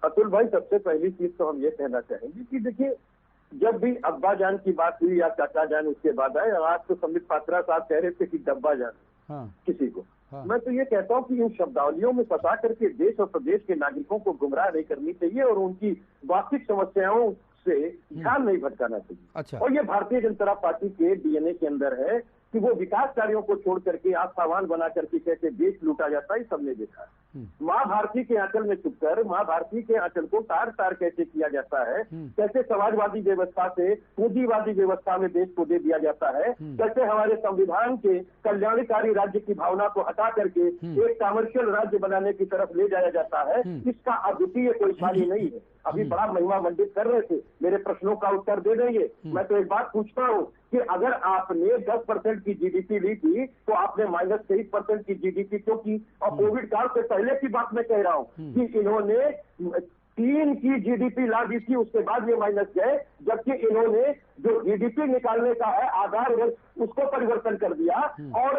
अतुल भाई, सबसे पहली चीज तो हम ये कहना चाहेंगे कि देखिए, जब भी अब्बा जान की बात हुई या चाचा जान उसके बाद आए, आज तो संबित पात्रा साहब कह रहे थे कि डब्बा जान किसी को। मैं तो ये कहता हूँ कि इन शब्दावलियों में फंसा करके देश और प्रदेश के नागरिकों को गुमराह नहीं करनी चाहिए और उनकी वास्तविक समस्याओं से ध्यान नहीं भटकाना चाहिए। अच्छा। और ये भारतीय जनता पार्टी के डीएनए के अंदर है कि वो विकास कार्यों को छोड़ करके आस्थावान बना करके कैसे देश लूटा जाता है, सबने देखा है। माँ भारती के आंचल में छुपकर माँ भारती के आंचल को तार तार कैसे किया जाता है, कैसे समाजवादी व्यवस्था से पूंजीवादी व्यवस्था में देश को दे दिया जाता है, कैसे हमारे संविधान के कल्याणकारी राज्य की भावना को हटा करके एक कमर्शियल राज्य बनाने की तरफ ले जाया जाता है, इसका अद्वितीय कोई सानी नहीं है। अभी बड़ा महिमा मंडित कर रहे थे, मेरे प्रश्नों का उत्तर दे देंगे। मैं तो एक बात पूछता हूँ कि अगर आपने 10% की जीडीपी ली थी तो आपने -23% की जीडीपी क्यों की? और कोविड काल से पहले की बात मैं कह रहा हूँ कि इन्होंने 3 की जीडीपी ला दी थी, उसके बाद ये माइनस गए, जबकि इन्होंने जो जीडीपी निकालने का है आधार वर्ग उसको परिवर्तन कर दिया और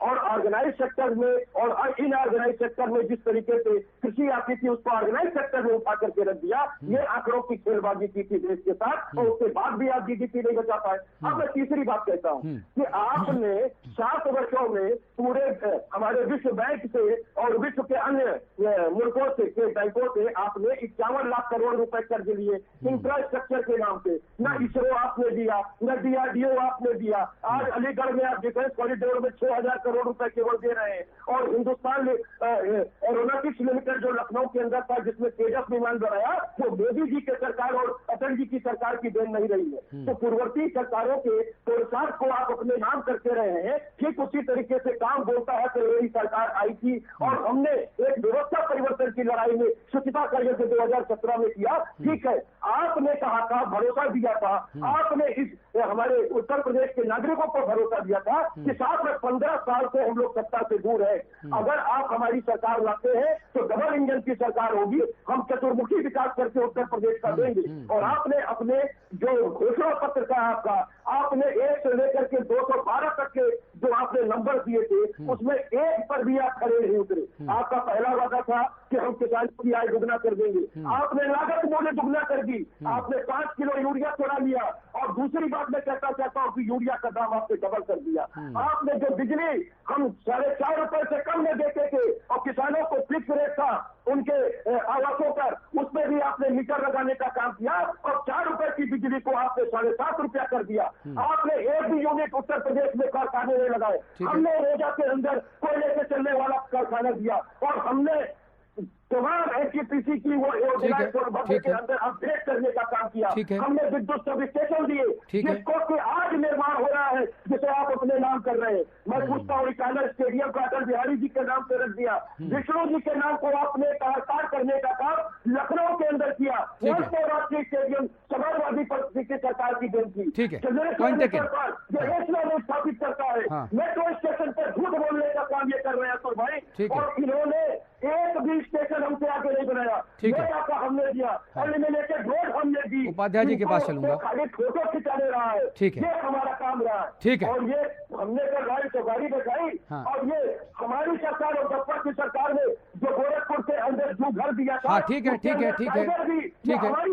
ऑर्गेनाइज सेक्टर में और इनऑर्गेनाइज सेक्टर में जिस तरीके से कृषि आती थी उसको ऑर्गेनाइज सेक्टर में उठा करके रख दिया। ये आंकड़ों की खेलबाजी की थी देश के साथ और उसके बाद भी आप जीडीपी नहीं बचा पाए। अब मैं तीसरी बात कहता हूँ कि आपने 7 वर्षों में पूरे हमारे विश्व बैंक से और विश्व के अन्य मुल्कों से के बैंकों से आपने 51 लाख करोड़ रुपए कर्ज लिए इंफ्रास्ट्रक्चर के नाम पे। न इसरो आपने दिया, न डीआरडीओ आपने दिया। आज अलीगढ़ में आप डिफेंस कॉरिडोर में 6000 करोड़ रुपए केवल दे रहे हैं और हिंदुस्तान एरोनॉटिक्स लिमिटेड जो लखनऊ के अंदर था जिसमें तेजस विमान बनाया वो मोदी जी के सरकार और अटल जी की सरकार की देन नहीं रही है। तो पूर्ववर्ती सरकारों के पुरस्कार को आप अपने नाम करते रहे हैं। ठीक उसी तरीके से काम बोलता है तो मेरी सरकार आई थी और हमने एक व्यवस्था परिवर्तन की लड़ाई में स्वच्छता कार्य 2017 में किया। ठीक है, आपने कहा था, भरोसा दिया था, आपने इस हमारे उत्तर प्रदेश के नागरिकों को भरोसा दिया था कि साथ में 15 साल से हम लोग सत्ता से दूर है। अगर आप हमारी सरकार लाते हैं तो डबल इंजन की सरकार होगी, हम चतुर्मुखी विकास करके उत्तर प्रदेश का देंगे। और आपने अपने जो घोषणा पत्र का आपने 1 से लेकर के 212 तक के जो आपने नंबर दिए थे उसमें एक पर भी आप खड़े नहीं उतरे। आपका पहला वादा था कि हम किसानों की आय दुगना कर देंगे, आपने लागत मूल्य दुगना कर दी, आपने 5 किलो यूरिया चुरा लिया और दूसरी बात मैं कहता चाहता हूँ कि यूरिया का दाम आपने डबल कर दिया। आपने जो बिजली हम 4.5 रुपए से कम में देते थे और किसानों को फिक्स रेट था उनके आवासों पर, उसमें भी आपने मीटर लगाने का काम किया और 4 रुपए की बिजली को आपने 7.5 रुपया कर दिया। आपने एक भी यूनिट उत्तर प्रदेश में कारखाने में लगाए। हमने रोजा के अंदर कोयले से चलने वाला कारखाना दिया और हमने तमाम एनटीपीसी की वो योजनाएं के अंदर अपडेट करने का काम किया। हमने विद्युत सब स्टेशन दिए जिसको कि आज निर्माण हो रहा है जिसे आप अपने नाम कर रहे हैं। मैं पूछता हूँ इटानगर स्टेडियम को अटल बिहारी जी के नाम से रख दिया, विष्णु जी के नाम को आपने तार करने का काम लखनऊ के अंदर किया। राष्ट्रीय स्टेडियम समाजवादी पार्टी की सरकार की देन थी। सरकार जो स्थापित करता है मेट्रो स्टेशन पर झूठ बोलने का काम ये कर रहे हैं तो भाई, और इन्होंने एक भी स्टेशन हमसे आगे नहीं बनाया। का हमने दिया, एलिमिनेटेड रोड हमने दी। उपाध्याय जी के पास चलूंगा। खाली फोटो खिंचाने रहा है, ठीक है, ये हमारा काम रहा है। ठीक है, और ये हमने कर रहा है तो गाड़ी दिखाई। और ये हमारी सरकार और बसपा की सरकार ने जो गोरखपुर के अंदर जो घर दिया था, ठीक है, ठीक है, ठीक है, ठीक है, हमारी